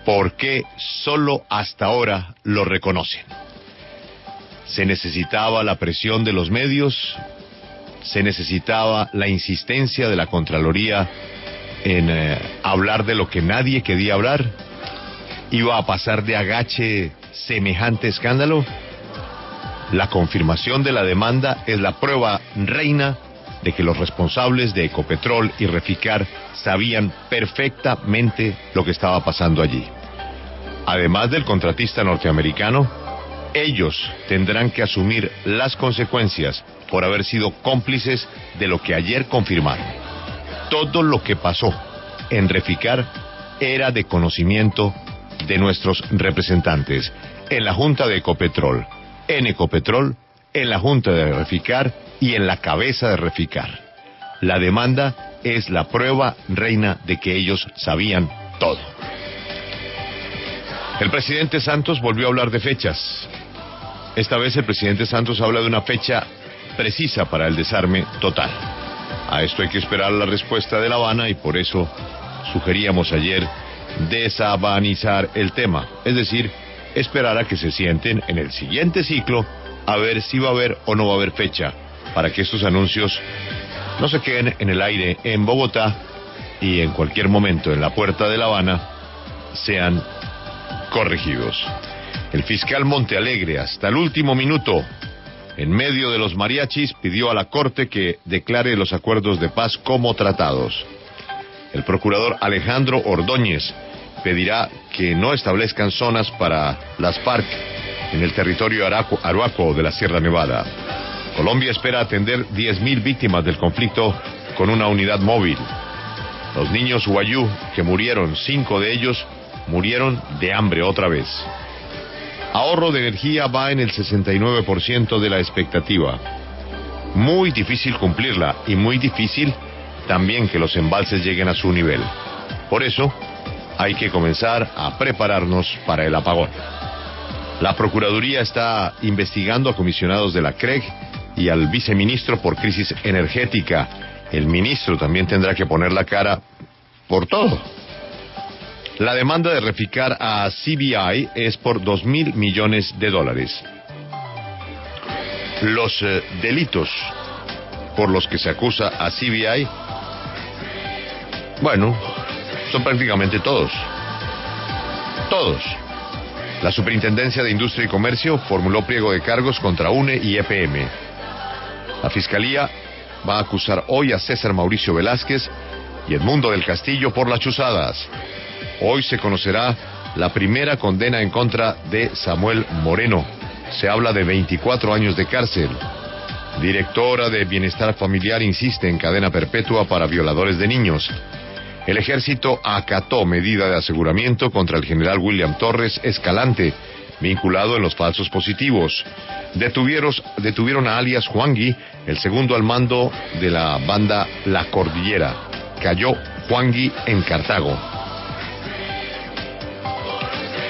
por qué solo hasta ahora lo reconocen. Se necesitaba la presión de los medios, se necesitaba la insistencia de la Contraloría en hablar de lo que nadie quería hablar. ¿Iba a pasar de agache semejante escándalo? La confirmación de la demanda es la prueba reina de que los responsables de Ecopetrol y Reficar sabían perfectamente lo que estaba pasando allí. Además del contratista norteamericano, ellos tendrán que asumir las consecuencias por haber sido cómplices de lo que ayer confirmaron. Todo lo que pasó en Reficar era de conocimiento de nuestros representantes en la Junta de Ecopetrol, en Ecopetrol, en la Junta de Reficar y en la cabeza de Reficar. La demanda es la prueba reina de que ellos sabían todo. El presidente Santos volvió a hablar de fechas. Esta vez el presidente Santos habla de una fecha precisa para el desarme total. A esto hay que esperar la respuesta de La Habana y por eso sugeríamos ayer desabanizar el tema, es decir, esperar a que se sienten en el siguiente ciclo a ver si va a haber o no va a haber fecha para que estos anuncios no se queden en el aire en Bogotá y en cualquier momento en la puerta de La Habana sean corregidos. El fiscal Montealegre, hasta el último minuto, en medio de los mariachis, pidió a la Corte que declare los acuerdos de paz como tratados. El procurador Alejandro Ordóñez pedirá que no establezcan zonas para las FARC en el territorio Arhuaco de la Sierra Nevada. Colombia espera atender 10.000 víctimas del conflicto con una unidad móvil. Los niños Wayuu que murieron, 5 de ellos murieron de hambre otra vez. Ahorro de energía va en el 69% de la expectativa. Muy difícil cumplirla y muy difícil también que los embalses lleguen a su nivel. Por eso hay que comenzar a prepararnos para el apagón. La Procuraduría está investigando a comisionados de la CREG y al viceministro por crisis energética. El ministro también tendrá que poner la cara por todo. La demanda de Reficar a CBI es por $2.000 millones. Los delitos por los que se acusa a CBI, bueno, son prácticamente todos. Todos. La Superintendencia de Industria y Comercio formuló pliego de cargos contra UNE y EPM. La Fiscalía va a acusar hoy a César Mauricio Velázquez y Edmundo del Castillo por las chuzadas. Hoy se conocerá la primera condena en contra de Samuel Moreno. Se habla de 24 años de cárcel. Directora de Bienestar Familiar insiste en cadena perpetua para violadores de niños. El ejército acató medida de aseguramiento contra el general William Torres Escalante, vinculado en los falsos positivos. Detuvieron a alias Juangui, el segundo al mando de la banda La Cordillera. Cayó Juangui en Cartago.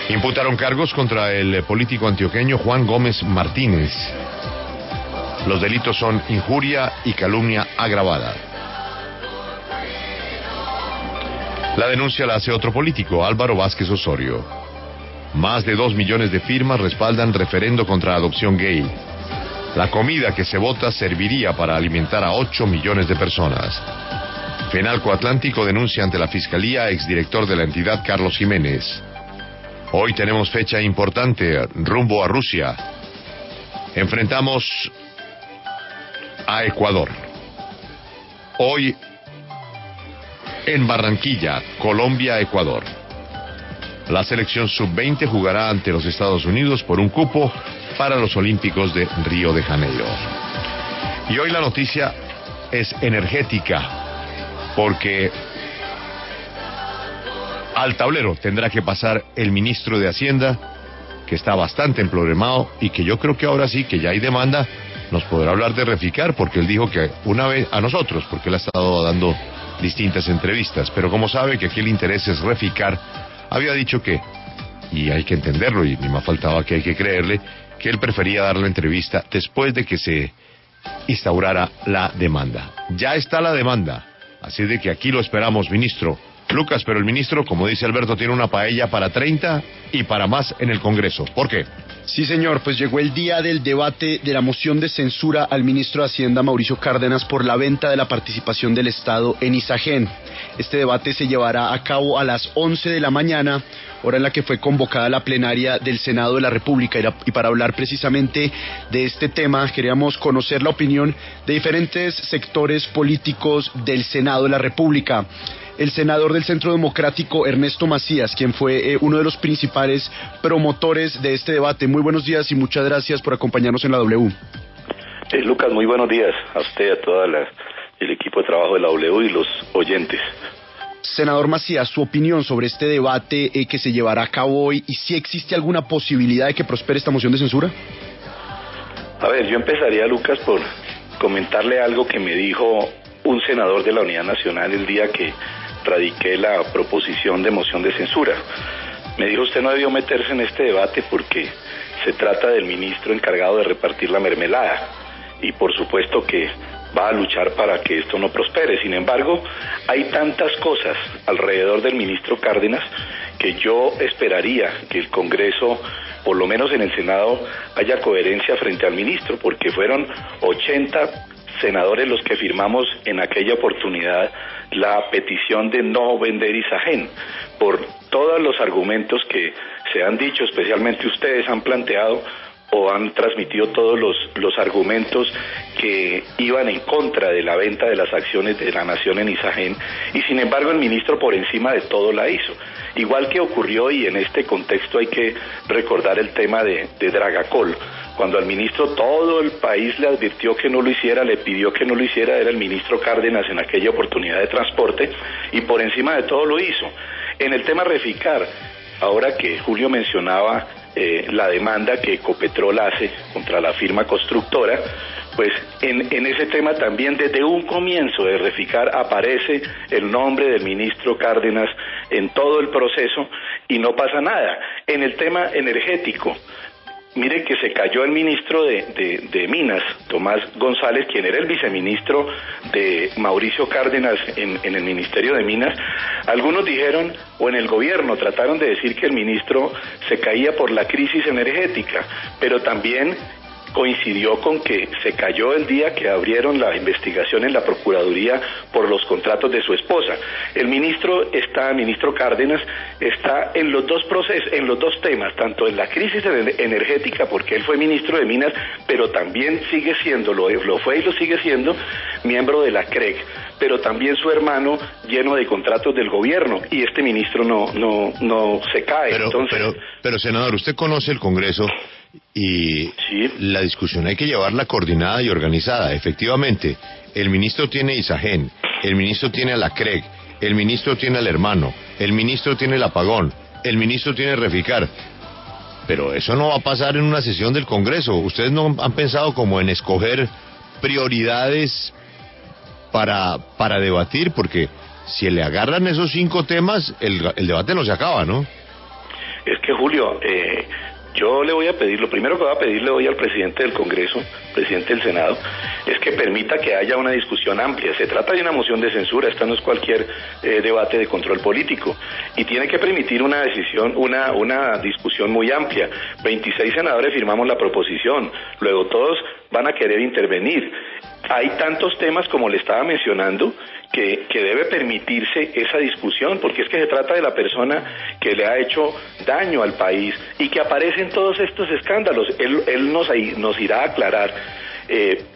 Imputaron cargos contra el político antioqueño Juan Gómez Martínez. Los delitos son injuria y calumnia agravada. La denuncia la hace otro político, Álvaro Vázquez Osorio. Más de 2 millones de firmas respaldan referendo contra adopción gay. La comida que se vota serviría para alimentar a 8 millones de personas. Fenalco Atlántico denuncia ante la Fiscalía a exdirector de la entidad Carlos Jiménez. Hoy tenemos fecha importante, rumbo a Rusia. Enfrentamos a Ecuador. Hoy en Barranquilla, Colombia-Ecuador. La selección sub-20 jugará ante los Estados Unidos por un cupo para los Olímpicos de Río de Janeiro. Y hoy la noticia es energética, porque al tablero tendrá que pasar el ministro de Hacienda, que está bastante emproblemado y que yo creo que ahora sí, que ya hay demanda, nos podrá hablar de Reficar, porque él dijo que una vez a nosotros, porque él ha estado dando distintas entrevistas, pero como sabe que aquí el interés es Reficar, había dicho que, y hay que entenderlo, y ni más faltaba que hay que creerle, que él prefería dar la entrevista después de que se instaurara la demanda. Ya está la demanda, así de que aquí lo esperamos, ministro. Lucas, pero el ministro, como dice Alberto, tiene una paella para 30 y para más en el Congreso. ¿Por qué? Sí, señor, pues llegó el día del debate de la moción de censura al ministro de Hacienda, Mauricio Cárdenas, por la venta de la participación del Estado en Isagen. Este debate se llevará a cabo a las 11 de la mañana, hora en la que fue convocada la plenaria del Senado de la República. Y para hablar precisamente de este tema, queríamos conocer la opinión de diferentes sectores políticos del Senado de la República. El senador del Centro Democrático, Ernesto Macías, quien fue uno de los principales promotores de este debate. Muy buenos días y muchas gracias por acompañarnos en la W. Lucas, muy buenos días a usted, a todo el equipo de trabajo de la W y los oyentes. Senador Macías, su opinión sobre este debate que se llevará a cabo hoy, y si existe alguna posibilidad de que prospere esta moción de censura. A ver, yo empezaría, Lucas, por comentarle algo que me dijo un senador de la Unidad Nacional el día que radiqué la proposición de moción de censura. Me dijo: usted no debió meterse en este debate porque se trata del ministro encargado de repartir la mermelada, y por supuesto que va a luchar para que esto no prospere. Sin embargo, hay tantas cosas alrededor del ministro Cárdenas que yo esperaría que el Congreso, por lo menos en el Senado, haya coherencia frente al ministro, porque fueron 80 senadores los que firmamos en aquella oportunidad la petición de no vender Isagen, por todos los argumentos que se han dicho, especialmente ustedes han planteado o han transmitido todos los argumentos que iban en contra de la venta de las acciones de la nación en Isagen, y sin embargo el ministro por encima de todo la hizo. Igual que ocurrió, y en este contexto hay que recordar el tema de Dragacol, cuando al ministro todo el país le advirtió que no lo hiciera, le pidió que no lo hiciera, era el ministro Cárdenas en aquella oportunidad de transporte, y por encima de todo lo hizo. En el tema Reficar, ahora que Julio mencionaba la demanda que Ecopetrol hace contra la firma constructora, pues en ese tema también desde un comienzo de Reficar aparece el nombre del ministro Cárdenas en todo el proceso y no pasa nada. En el tema energético, mire que se cayó el ministro de Minas, Tomás González, quien era el viceministro de Mauricio Cárdenas en el Ministerio de Minas. Algunos dijeron, o en el gobierno trataron de decir que el ministro se caía por la crisis energética, pero también coincidió con que se cayó el día que abrieron la investigación en la Procuraduría por los contratos de su esposa. El ministro Cárdenas está en los dos procesos, en los dos temas, tanto en la crisis energética, porque él fue ministro de Minas, pero también sigue siendo, lo fue y lo sigue siendo, miembro de la CREG, pero también su hermano lleno de contratos del gobierno, y este ministro no se cae. Pero senador, usted conoce el Congreso y sí, la discusión hay que llevarla coordinada y organizada. Efectivamente, el ministro tiene Isagen, el ministro tiene a la CREG, el ministro tiene al hermano, el ministro tiene el apagón, el ministro tiene Reficar. Pero eso no va a pasar en una sesión del Congreso. ¿Ustedes no han pensado como en escoger prioridades para debatir? Porque si le agarran esos 5 temas, el debate no se acaba, ¿no? Es que, Julio, yo le voy a pedir, lo primero que voy a pedirle hoy al presidente del Congreso, presidente del Senado, es que permita que haya una discusión amplia. Se trata de una moción de censura, esta no es cualquier debate de control político, y tiene que permitir una discusión muy amplia. 26 senadores firmamos la proposición, luego todos van a querer intervenir. Hay tantos temas, como le estaba mencionando, que debe permitirse esa discusión, porque es que se trata de la persona que le ha hecho daño al país y que aparece en todos estos escándalos. Él nos irá a aclarar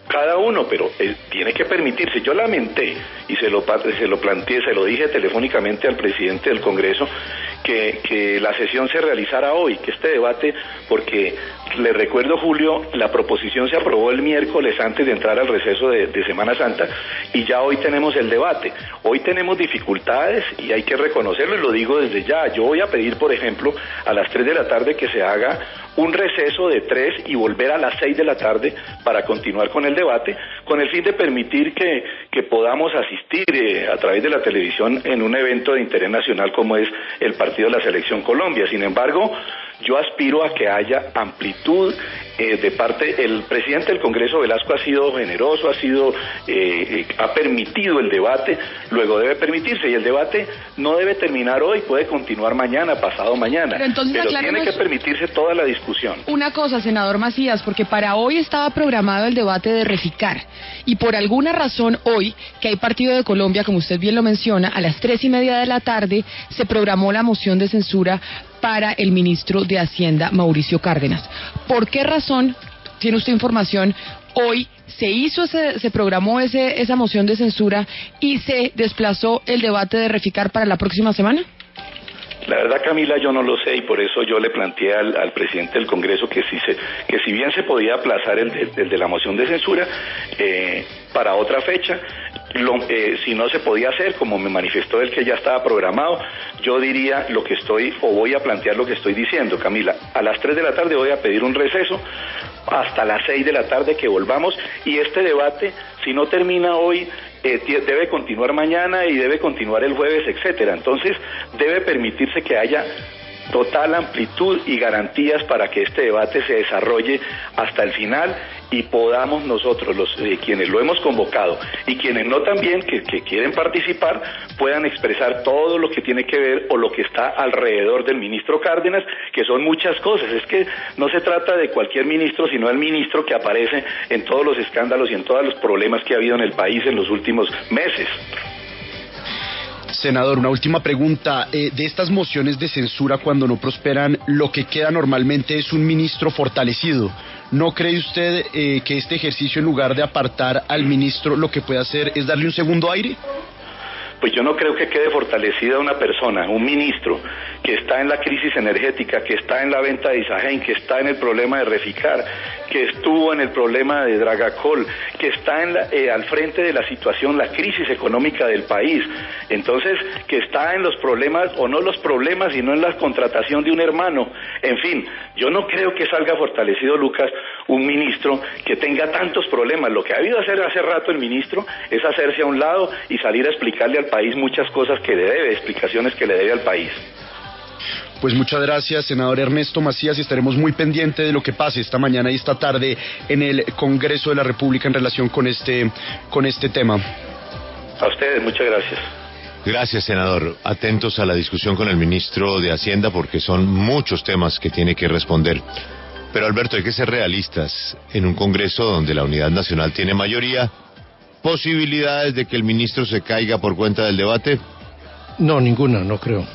cada uno, pero tiene que permitirse. Yo lamenté, y se lo planteé, se lo dije telefónicamente al presidente del Congreso, que la sesión se realizara hoy, que este debate, porque le recuerdo, Julio, la proposición se aprobó el miércoles antes de entrar al receso de Semana Santa, y ya hoy tenemos el debate. Hoy tenemos dificultades y hay que reconocerlo, y lo digo desde ya. Yo voy a pedir, por ejemplo, a las 3 de la tarde que se haga un receso de 3 y volver a las 6 de la tarde para continuar con el debate, con el fin de permitir que podamos asistir a través de la televisión en un evento de interés nacional como es el partido de la Selección Colombia. Sin embargo, yo aspiro a que haya amplitud de parte. El presidente del Congreso, Velasco, ha sido generoso, ha permitido el debate, luego debe permitirse, y el debate no debe terminar hoy, puede continuar mañana, pasado mañana, pero tiene que permitirse toda la discusión. Una cosa, senador Macías, porque para hoy estaba programado el debate de Reficar, y por alguna razón hoy, que hay partido de Colombia, como usted bien lo menciona, a las 3:30 de la tarde se programó la moción de censura para el ministro de Hacienda, Mauricio Cárdenas. ¿Por qué razón, tiene usted información, hoy se programó esa moción de censura y se desplazó el debate de Reficar para la próxima semana? La verdad, Camila, yo no lo sé, y por eso yo le planteé al presidente del Congreso que si bien se podía aplazar el de la moción de censura para otra fecha, si no se podía hacer, como me manifestó él que ya estaba programado, yo diría voy a plantear lo que estoy diciendo, Camila. A las 3 de la tarde voy a pedir un receso hasta las 6 de la tarde que volvamos, y este debate, si no termina hoy, debe continuar mañana y debe continuar el jueves, etcétera. Entonces debe permitirse que haya total amplitud y garantías para que este debate se desarrolle hasta el final y podamos nosotros, quienes lo hemos convocado y quienes no también, que quieren participar, puedan expresar todo lo que tiene que ver o lo que está alrededor del ministro Cárdenas, que son muchas cosas. Es que no se trata de cualquier ministro, sino el ministro que aparece en todos los escándalos y en todos los problemas que ha habido en el país en los últimos meses. Senador, una última pregunta. De estas mociones de censura, cuando no prosperan, lo que queda normalmente es un ministro fortalecido. ¿No cree usted que este ejercicio, en lugar de apartar al ministro, lo que puede hacer es darle un segundo aire? Pues yo no creo que quede fortalecida una persona, un ministro, que está en la crisis energética, que está en la venta de Isagen, que está en el problema de Reficar, que estuvo en el problema de Dragacol, que está al frente de la situación, la crisis económica del país. Entonces, que está en los problemas, o no los problemas, sino en la contratación de un hermano. En fin, yo no creo que salga fortalecido, Lucas, un ministro que tenga tantos problemas. Lo que ha habido hacer hace rato el ministro es hacerse a un lado y salir a explicarle al país muchas cosas que le debe, explicaciones que le debe al país. Pues muchas gracias, senador Ernesto Macías, y estaremos muy pendientes de lo que pase esta mañana y esta tarde en el Congreso de la República en relación con este tema. A ustedes, muchas gracias. Gracias, senador. Atentos a la discusión con el ministro de Hacienda, porque son muchos temas que tiene que responder. Pero, Alberto, hay que ser realistas. En un Congreso donde la Unidad Nacional tiene mayoría, ¿posibilidades de que el ministro se caiga por cuenta del debate? No, ninguna, no creo.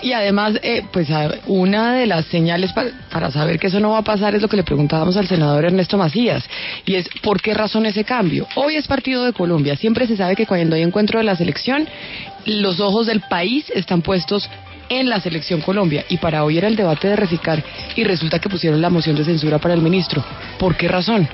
Y además, pues una de las señales para saber que eso no va a pasar es lo que le preguntábamos al senador Ernesto Macías, y es ¿por qué razón ese cambio? Hoy es partido de Colombia, siempre se sabe que cuando hay encuentro de la selección, los ojos del país están puestos en la selección Colombia, y para hoy era el debate de Reficar, y resulta que pusieron la moción de censura para el ministro. ¿Por qué razón?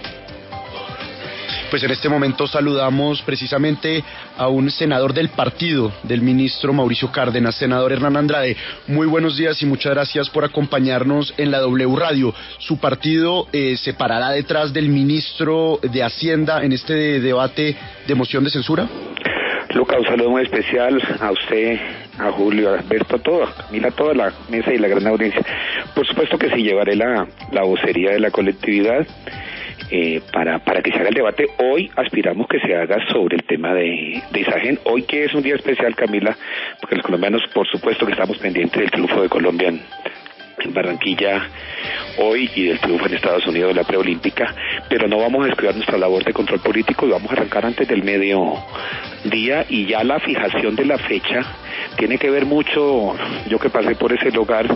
Pues en este momento saludamos precisamente a un senador del partido del ministro Mauricio Cárdenas. Senador Hernán Andrade, muy buenos días y muchas gracias por acompañarnos en la W Radio. ¿Su partido se parará detrás del ministro de Hacienda en este debate de moción de censura? Luca, un saludo muy especial a usted, a Julio, a Alberto, a toda la mesa y la gran audiencia. Por supuesto que sí, llevaré la vocería de la colectividad para que se haga el debate. Hoy aspiramos que se haga sobre el tema de Isagen. Hoy, que es un día especial, Camila, porque los colombianos, por supuesto que estamos pendientes del triunfo de Colombia en Barranquilla hoy y del triunfo en Estados Unidos de la preolímpica, pero no vamos a descuidar nuestra labor de control político y vamos a arrancar antes del mediodía, y ya la fijación de la fecha tiene que ver mucho, yo que pasé por ese lugar,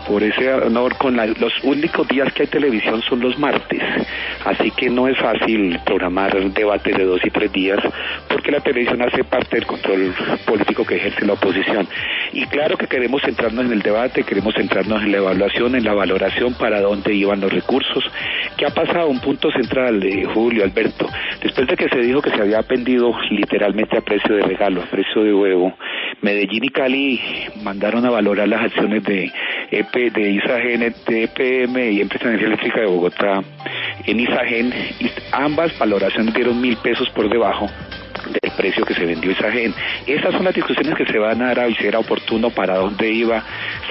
por ese honor, con los únicos días que hay televisión son los martes, así que no es fácil programar debates de 2 y 3 días, porque la televisión hace parte del control político que ejerce la oposición. Y claro que queremos centrarnos en el debate, queremos centrarnos en la evaluación, en la valoración, para dónde iban los recursos. ¿Qué ha pasado? Un punto central, Julio, Alberto, después de que se dijo que se había vendido literalmente a precio de regalo, a precio de huevo, Medellín y Cali mandaron a valorar las acciones de Isagen, de EPM y Empresa de Energía Eléctrica de Bogotá en Isagen, y ambas valoraciones dieron 1.000 pesos por debajo del precio que se vendió Isagen. Esas son las discusiones que se van a dar, y si era oportuno, para dónde iba,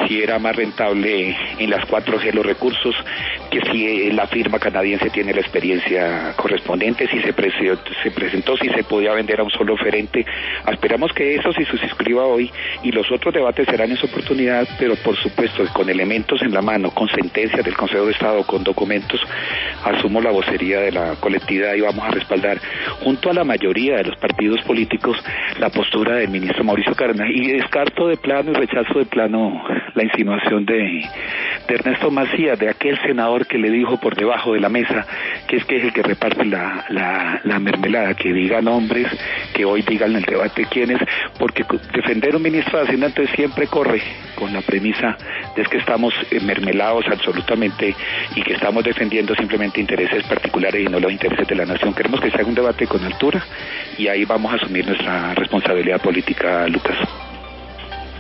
si era más rentable en las 4G los recursos, que si la firma canadiense tiene la experiencia correspondiente, si se presentó, si se podía vender a un solo oferente. Esperamos que eso se suscriba hoy, y los otros debates serán en su oportunidad, pero por supuesto con elementos en la mano, con sentencias del Consejo de Estado, con documentos. Asumo la vocería de la colectividad y vamos a respaldar junto a la mayoría de los partidos políticos la postura del ministro Mauricio Cárdenas, y descarto de plano y rechazo de plano la insinuación de Ernesto Macías, de aquel senador que le dijo por debajo de la mesa que es el que reparte la mermelada. Que digan nombres, que hoy digan en el debate quiénes, porque defender un ministro de Hacienda entonces siempre corre con la premisa de que estamos mermelados absolutamente y que estamos defendiendo simplemente intereses particulares y no los intereses de la nación. Queremos que se haga un debate con altura, y ahí vamos a asumir nuestra responsabilidad política, Lucas.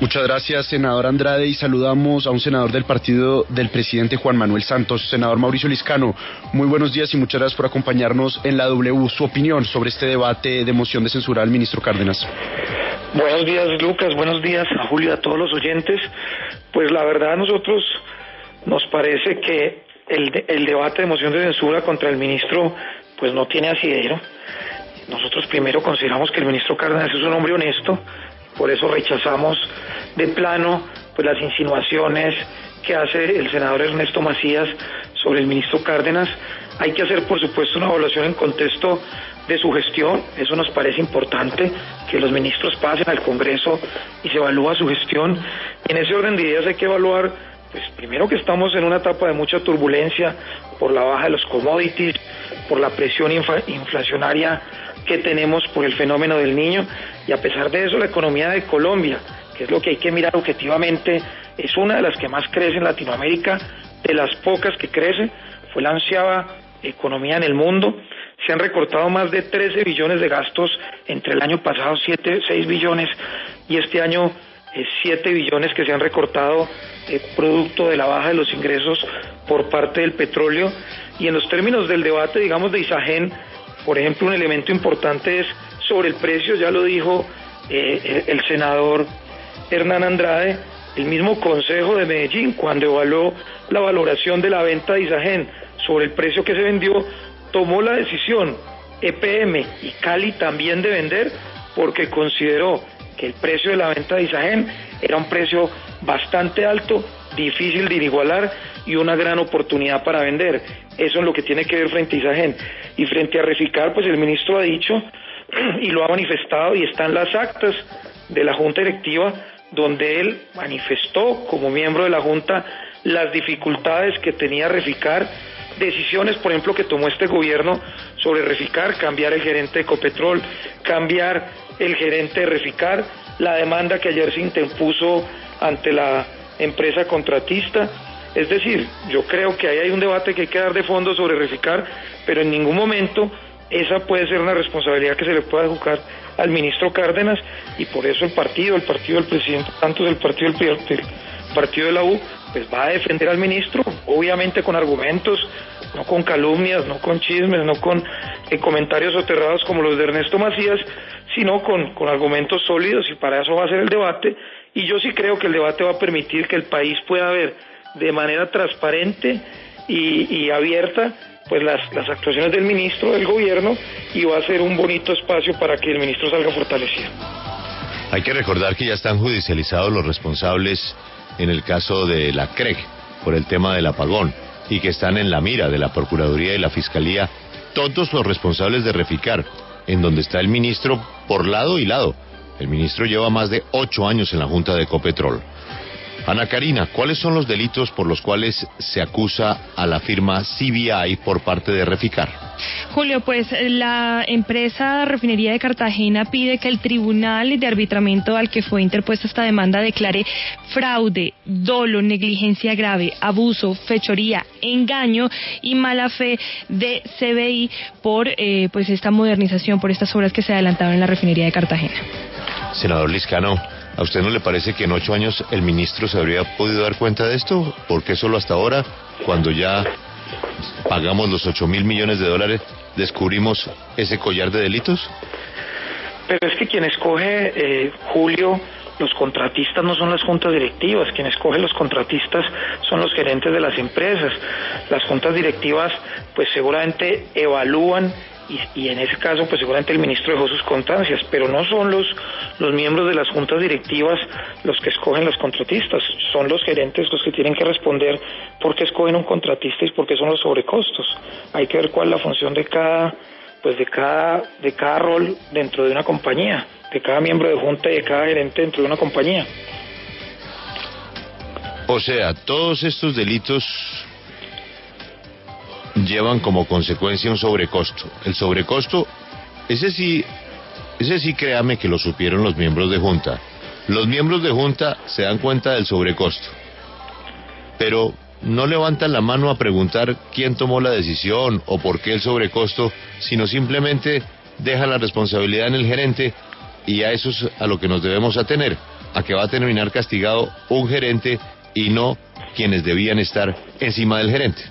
Muchas gracias, senador Andrade, y saludamos a un senador del partido del presidente Juan Manuel Santos. Senador Mauricio Liscano, muy buenos días y muchas gracias por acompañarnos en la W. Su opinión sobre este debate de moción de censura al ministro Cárdenas. Buenos días, Lucas, buenos días a Julio y a todos los oyentes. Pues la verdad, a nosotros nos parece que el debate de moción de censura contra el ministro pues no tiene asidero. Nosotros primero consideramos que el ministro Cárdenas es un hombre honesto, por eso rechazamos de plano pues las insinuaciones que hace el senador Ernesto Macías sobre el ministro Cárdenas. Hay que hacer, por supuesto, una evaluación en contexto de su gestión. Eso nos parece importante, que los ministros pasen al Congreso y se evalúa su gestión. En ese orden de ideas hay que evaluar, pues primero, que estamos en una etapa de mucha turbulencia por la baja de los commodities, por la presión inflacionaria que tenemos por el fenómeno del Niño, y a pesar de eso la economía de Colombia, que es lo que hay que mirar objetivamente, es una de las que más crece en Latinoamérica, de las pocas que crece. Fue la onceava economía en el mundo. Se han recortado más de 13 billones de gastos entre el año pasado, 6 billones, y este año 7 billones que se han recortado producto de la baja de los ingresos por parte del petróleo. Y en los términos del debate, digamos, de Isagen, por ejemplo, un elemento importante es sobre el precio. Ya lo dijo el senador Hernán Andrade. El mismo Consejo de Medellín, cuando evaluó la valoración de la venta de Isagen sobre el precio que se vendió, tomó la decisión, EPM y Cali también, de vender, porque consideró que el precio de la venta de Isagen era un precio bastante alto, difícil de igualar y una gran oportunidad para vender. Eso es lo que tiene que ver frente a Isagen. Y frente a Reficar, pues el ministro ha dicho y lo ha manifestado, y está en las actas de la Junta Directiva, donde él manifestó como miembro de la Junta las dificultades que tenía Reficar, decisiones, por ejemplo, que tomó este gobierno sobre Reficar, cambiar el gerente de Ecopetrol, cambiar el gerente de Reficar, la demanda que ayer se interpuso ante la empresa contratista. Es decir, yo creo que ahí hay un debate que hay que dar de fondo sobre Reficar, pero en ningún momento esa puede ser una responsabilidad que se le pueda juzgar al ministro Cárdenas, y por eso el partido del presidente Santos, el partido de la U, pues va a defender al ministro, obviamente con argumentos, no con calumnias, no con chismes, no con comentarios soterrados como los de Ernesto Macías, sino con argumentos sólidos, y para eso va a ser el debate. Y yo sí creo que el debate va a permitir que el país pueda ver de manera transparente y abierta pues las actuaciones del ministro, del gobierno, y va a ser un bonito espacio para que el ministro salga fortalecido. Hay que recordar que ya están judicializados los responsables en el caso de la CREG por el tema del apagón, y que están en la mira de la Procuraduría y la Fiscalía todos los responsables de Reficar, en donde está el ministro por lado y lado. El ministro lleva más de 8 años en la Junta de Ecopetrol. Ana Karina, ¿cuáles son los delitos por los cuales se acusa a la firma CBI por parte de Reficar? Julio, pues la empresa Refinería de Cartagena pide que el tribunal de arbitramiento al que fue interpuesta esta demanda declare fraude, dolo, negligencia grave, abuso, fechoría, engaño y mala fe de CBI por pues esta modernización, por estas obras que se adelantaron en la Refinería de Cartagena. Senador Liscano, ¿a usted no le parece que en 8 años el ministro se habría podido dar cuenta de esto? ¿Por qué solo hasta ahora, cuando ya pagamos los $8.000 millones, descubrimos ese collar de delitos? Pero es que quien escoge, Julio, los contratistas no son las juntas directivas, quienes escogen los contratistas son los gerentes de las empresas. Las juntas directivas pues seguramente evalúan y en ese caso pues seguramente el ministro dejó sus constancias, pero no son los miembros de las juntas directivas los que escogen los contratistas, son los gerentes los que tienen que responder por qué escogen un contratista y por qué son los sobrecostos. Hay que ver cuál es la función de cada rol dentro de una compañía, de cada miembro de junta y de cada gerente dentro de una compañía. O sea, todos estos delitos llevan como consecuencia un sobrecosto. El sobrecosto, ese sí créame que lo supieron los miembros de junta. Los miembros de junta se dan cuenta del sobrecosto, pero no levantan la mano a preguntar quién tomó la decisión o por qué el sobrecosto, sino simplemente dejan la responsabilidad en el gerente, y a eso es a lo que nos debemos atener, a que va a terminar castigado un gerente y no quienes debían estar encima del gerente.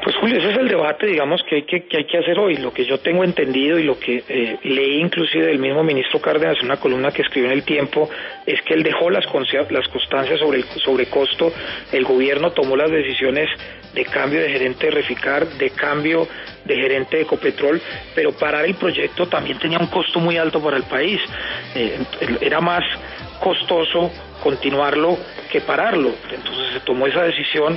Pues Julio, ese es el debate, digamos, que hay que hacer hoy. Lo que yo tengo entendido y lo que leí inclusive del mismo ministro Cárdenas en una columna que escribió en El Tiempo, es que él dejó las constancias sobre el sobrecosto. El gobierno tomó las decisiones de cambio de gerente de Reficar, de cambio de gerente de Ecopetrol, pero parar el proyecto también tenía un costo muy alto para el país. Era más costoso continuarlo que pararlo. Entonces se tomó esa decisión,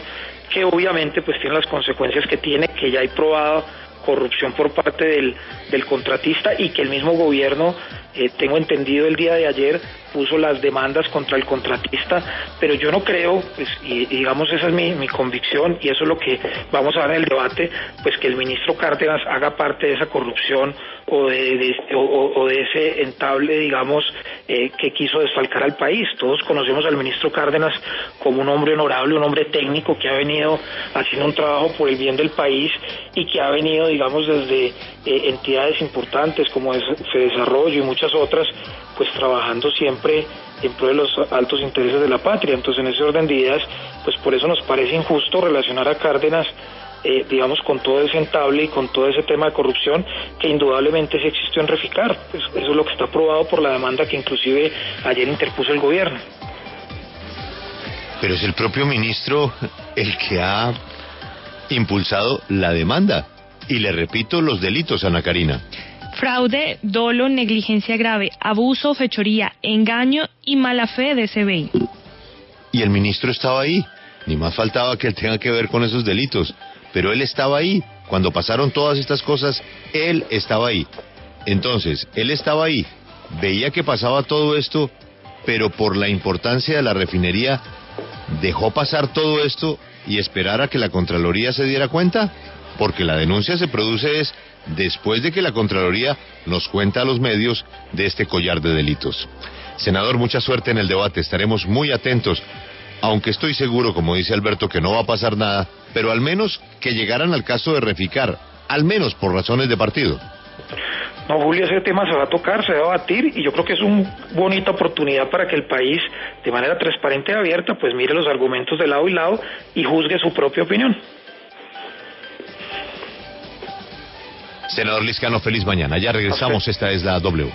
que obviamente pues tiene las consecuencias que tiene, que ya hay probada corrupción por parte del contratista, y que el mismo gobierno, tengo entendido el día de ayer, puso las demandas contra el contratista, pero yo no creo, pues, y digamos esa es mi convicción, y eso es lo que vamos a ver en el debate, pues que el ministro Cárdenas haga parte de esa corrupción o de ese entable, digamos, que quiso desfalcar al país. Todos conocemos al ministro Cárdenas como un hombre honorable, un hombre técnico que ha venido haciendo un trabajo por el bien del país y que ha venido, digamos, desde entidades importantes como Fedesarrollo y muchas otras, pues trabajando siempre en pro de los altos intereses de la patria. Entonces, en ese orden de ideas, pues por eso nos parece injusto relacionar a Cárdenas, digamos, con todo ese entable y con todo ese tema de corrupción que indudablemente sí existió en Reficar. Pues eso es lo que está aprobado por la demanda que inclusive ayer interpuso el gobierno. Pero es el propio ministro el que ha impulsado la demanda. Y le repito los delitos, Ana Karina: fraude, dolo, negligencia grave, abuso, fechoría, engaño y mala fe de CBI. Y el ministro estaba ahí. Ni más faltaba que él tenga que ver con esos delitos. Pero él estaba ahí. Cuando pasaron todas estas cosas, él estaba ahí. Entonces, él estaba ahí, veía que pasaba todo esto, pero por la importancia de la refinería, dejó pasar todo esto y esperar a que la Contraloría se diera cuenta, porque la denuncia se produce después de que la Contraloría nos cuenta a los medios de este collar de delitos. Senador, mucha suerte en el debate, estaremos muy atentos, aunque estoy seguro, como dice Alberto, que no va a pasar nada, pero al menos que llegaran al caso de Reficar, al menos por razones de partido. No, Julio, ese tema se va a tocar, se va a debatir, y yo creo que es una bonita oportunidad para que el país, de manera transparente y abierta, pues mire los argumentos de lado y lado y juzgue su propia opinión. Senador Lizcano, feliz mañana. Ya regresamos, esta es la W.